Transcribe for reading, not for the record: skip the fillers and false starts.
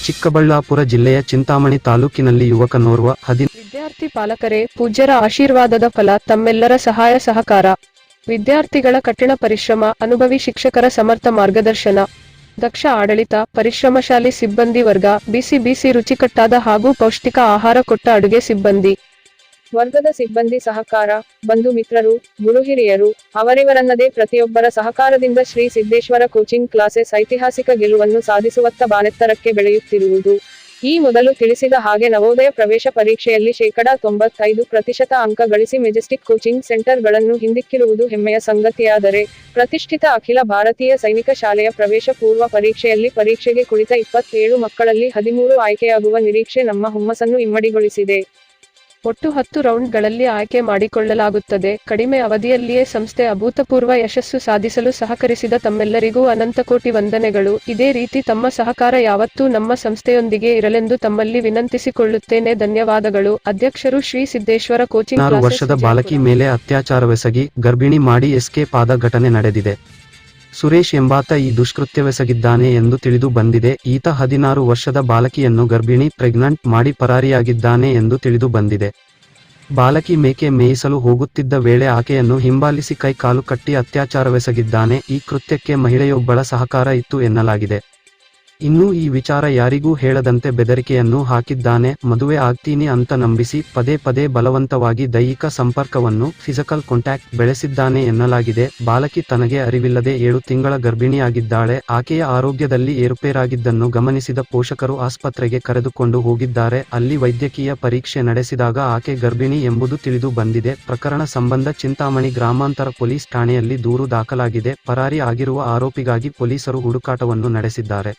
ಚಿಕ್ಕಬಳ್ಳಾಪುರ ಜಿಲ್ಲೆಯ ಚಿಂತಾಮಣಿ ತಾಲೂಕಿನಲ್ಲಿ ಯುವಕನೋರ್ವ ವಿದ್ಯಾರ್ಥಿ ಪಾಲಕರೇ, ಪೂಜ್ಯರ ಆಶೀರ್ವಾದದ ಫಲ ತಮ್ಮೆಲ್ಲರ ಸಹಾಯ ಸಹಕಾರ. ವಿದ್ಯಾರ್ಥಿಗಳ ಕಠಿಣ ಪರಿಶ್ರಮ, ಅನುಭವಿ ಶಿಕ್ಷಕರ ಸಮರ್ಥ ಮಾರ್ಗದರ್ಶನ, ದಕ್ಷ ಆಡಳಿತ, ಪರಿಶ್ರಮಶಾಲಿ ಸಿಬ್ಬಂದಿ ವರ್ಗ, ಬಿಸಿ ರುಚಿಕಟ್ಟಾದ ಹಾಗೂ ಪೌಷ್ಟಿಕ ಆಹಾರ ಕೊಟ್ಟ ಅಡುಗೆ ಸಿಬ್ಬಂದಿ ವರ್ಗದ ಸಿಬ್ಬಂದಿ ಸಹಕಾರ, ಬಂಧು ಮಿತ್ರರು, ಗುರು ಹಿರಿಯರು ಅವರಿವರನ್ನದೇ ಪ್ರತಿಯೊಬ್ಬರ ಸಹಕಾರದಿಂದ ಶ್ರೀ ಸಿದ್ದೇಶ್ವರ ಕೋಚಿಂಗ್ ಕ್ಲಾಸೆಸ್ ಐತಿಹಾಸಿಕ ಗೆಲುವನ್ನು ಸಾಧಿಸುವತ್ತ ಬಾನೆತ್ತರಕ್ಕೆ ಬೆಳೆಯುತ್ತಿರುವುದು. ಈ ಮೊದಲು ತಿಳಿಸಿದ ಹಾಗೆ ನವೋದಯ ಪ್ರವೇಶ ಪರೀಕ್ಷೆಯಲ್ಲಿ ಶೇಕಡಾ 95% ಅಂಕ ಗಳಿಸಿ ಮೆಜೆಸ್ಟಿಕ್ ಕೋಚಿಂಗ್ ಸೆಂಟರ್ಗಳನ್ನು ಹಿಂದಿಕ್ಕಿರುವುದು ಹೆಮ್ಮೆಯ ಸಂಗತಿಯಾದರೆ, ಪ್ರತಿಷ್ಠಿತ ಅಖಿಲ ಭಾರತೀಯ ಸೈನಿಕ ಶಾಲೆಯ ಪ್ರವೇಶ ಪೂರ್ವ ಪರೀಕ್ಷೆಯಲ್ಲಿ ಪರೀಕ್ಷೆಗೆ ಕುಳಿತ 27 ಮಕ್ಕಳಲ್ಲಿ 13 ಆಯ್ಕೆಯಾಗುವ ನಿರೀಕ್ಷೆ ನಮ್ಮ ಹುಮ್ಮಸ್ಸನ್ನು ಇಮ್ಮಡಿಗೊಳಿಸಿದೆ. ಒಟ್ಟು 10 ರೌಂಡ್ಗಳಲ್ಲಿ ಆಯ್ಕೆ ಮಾಡಿಕೊಳ್ಳಲಾಗುತ್ತದೆ. ಕಡಿಮೆ ಅವಧಿಯಲ್ಲಿಯೇ ಸಂಸ್ಥೆ ಅಭೂತಪೂರ್ವ ಯಶಸ್ಸು ಸಾಧಿಸಲು ಸಹಕರಿಸಿದ ತಮ್ಮೆಲ್ಲರಿಗೂ ಅನಂತಕೋಟಿ ವಂದನೆಗಳು. ಇದೇ ರೀತಿ ತಮ್ಮ ಸಹಕಾರ ಯಾವತ್ತೂ ನಮ್ಮ ಸಂಸ್ಥೆಯೊಂದಿಗೆ ಇರಲೆಂದು ತಮ್ಮಲ್ಲಿ ವಿನಂತಿಸಿಕೊಳ್ಳುತ್ತೇನೆ. ಧನ್ಯವಾದಗಳು. ಅಧ್ಯಕ್ಷರು, ಶ್ರೀ ಸಿದ್ದೇಶ್ವರ ಕೋಚಿಂಗ್ ಕ್ಲಾಸೆಸ್. 16 ವರ್ಷದ ಬಾಲಕಿ ಮೇಲೆ ಅತ್ಯಾಚಾರವೆಸಗಿ ಗರ್ಭಿಣಿ ಮಾಡಿ ಎಸ್ಕೇಪ್ ಆದ ಘಟನೆ ನಡೆದಿದೆ. ಸುರೇಶ್ ಎಂಬಾತ ಈ ದುಷ್ಕೃತ್ಯವೆಸಗಿದ್ದಾನೆ ಎಂದು ತಿಳಿದು ಬಂದಿದೆ. ಈತ 16 ವರ್ಷದ ಬಾಲಕಿಯನ್ನು ಗರ್ಭಿಣಿ ಪ್ರೆಗ್ನಂಟ್ ಮಾಡಿ ಪರಾರಿಯಾಗಿದ್ದಾನೆ ಎಂದು ತಿಳಿದು ಬಂದಿದೆ. ಬಾಲಕಿ ಮೇಕೆ ಮೇಯಿಸಲು ಹೋಗುತ್ತಿದ್ದ ವೇಳೆ ಆಕೆಯನ್ನು ಹಿಂಬಾಲಿಸಿ ಕೈ ಕಾಲು ಕಟ್ಟಿ ಅತ್ಯಾಚಾರವೆಸಗಿದ್ದಾನೆ. ಈ ಕೃತ್ಯಕ್ಕೆ ಮಹಿಳೆಯೊಬ್ಬಳ ಸಹಕಾರ ಇತ್ತು ಎನ್ನಲಾಗಿದೆ. ಇನ್ನು ಈ ವಿಚಾರ ಯಾರಿಗೂ ಹೇಳದಂತೆ ಬೆದರಿಕೆಯನ್ನು ಹಾಕಿದ್ದಾನೆ. ಮದುವೆ ಆಗ್ತೀನಿ ಅಂತ ನಂಬಿಸಿ ಪದೇ ಬಲವಂತವಾಗಿ ದೈಹಿಕ ಸಂಪರ್ಕವನ್ನು ಫಿಸಿಕಲ್ ಕಾಂಟ್ಯಾಕ್ಟ್ ಬೆಳೆಸಿದ್ದಾನೆ ಎನ್ನಲಾಗಿದೆ. ಬಾಲಕಿ ತನಗೆ ಅರಿವಿಲ್ಲದೆ 7 ತಿಂಗಳ ಗರ್ಭಿಣಿಯಾಗಿದ್ದಾಳೆ. ಆಕೆಯ ಆರೋಗ್ಯದಲ್ಲಿ ಏರುಪೇರಾಗಿದ್ದನ್ನು ಗಮನಿಸಿದ ಪೋಷಕರು ಆಸ್ಪತ್ರೆಗೆ ಕರೆದುಕೊಂಡು ಹೋಗಿದ್ದಾರೆ. ಅಲ್ಲಿ ವೈದ್ಯಕೀಯ ಪರೀಕ್ಷೆ ನಡೆಸಿದಾಗ ಆಕೆ ಗರ್ಭಿಣಿ ಎಂಬುದು ತಿಳಿದು ಬಂದಿದೆ. ಪ್ರಕರಣ ಸಂಬಂಧ ಚಿಂತಾಮಣಿ ಗ್ರಾಮಾಂತರ ಪೊಲೀಸ್ ಠಾಣೆಯಲ್ಲಿ ದೂರು ದಾಖಲಾಗಿದೆ. ಪರಾರಿ ಆಗಿರುವ ಆರೋಪಿಗಾಗಿ ಪೊಲೀಸರು ಹುಡುಕಾಟವನ್ನು ನಡೆಸಿದ್ದಾರೆ.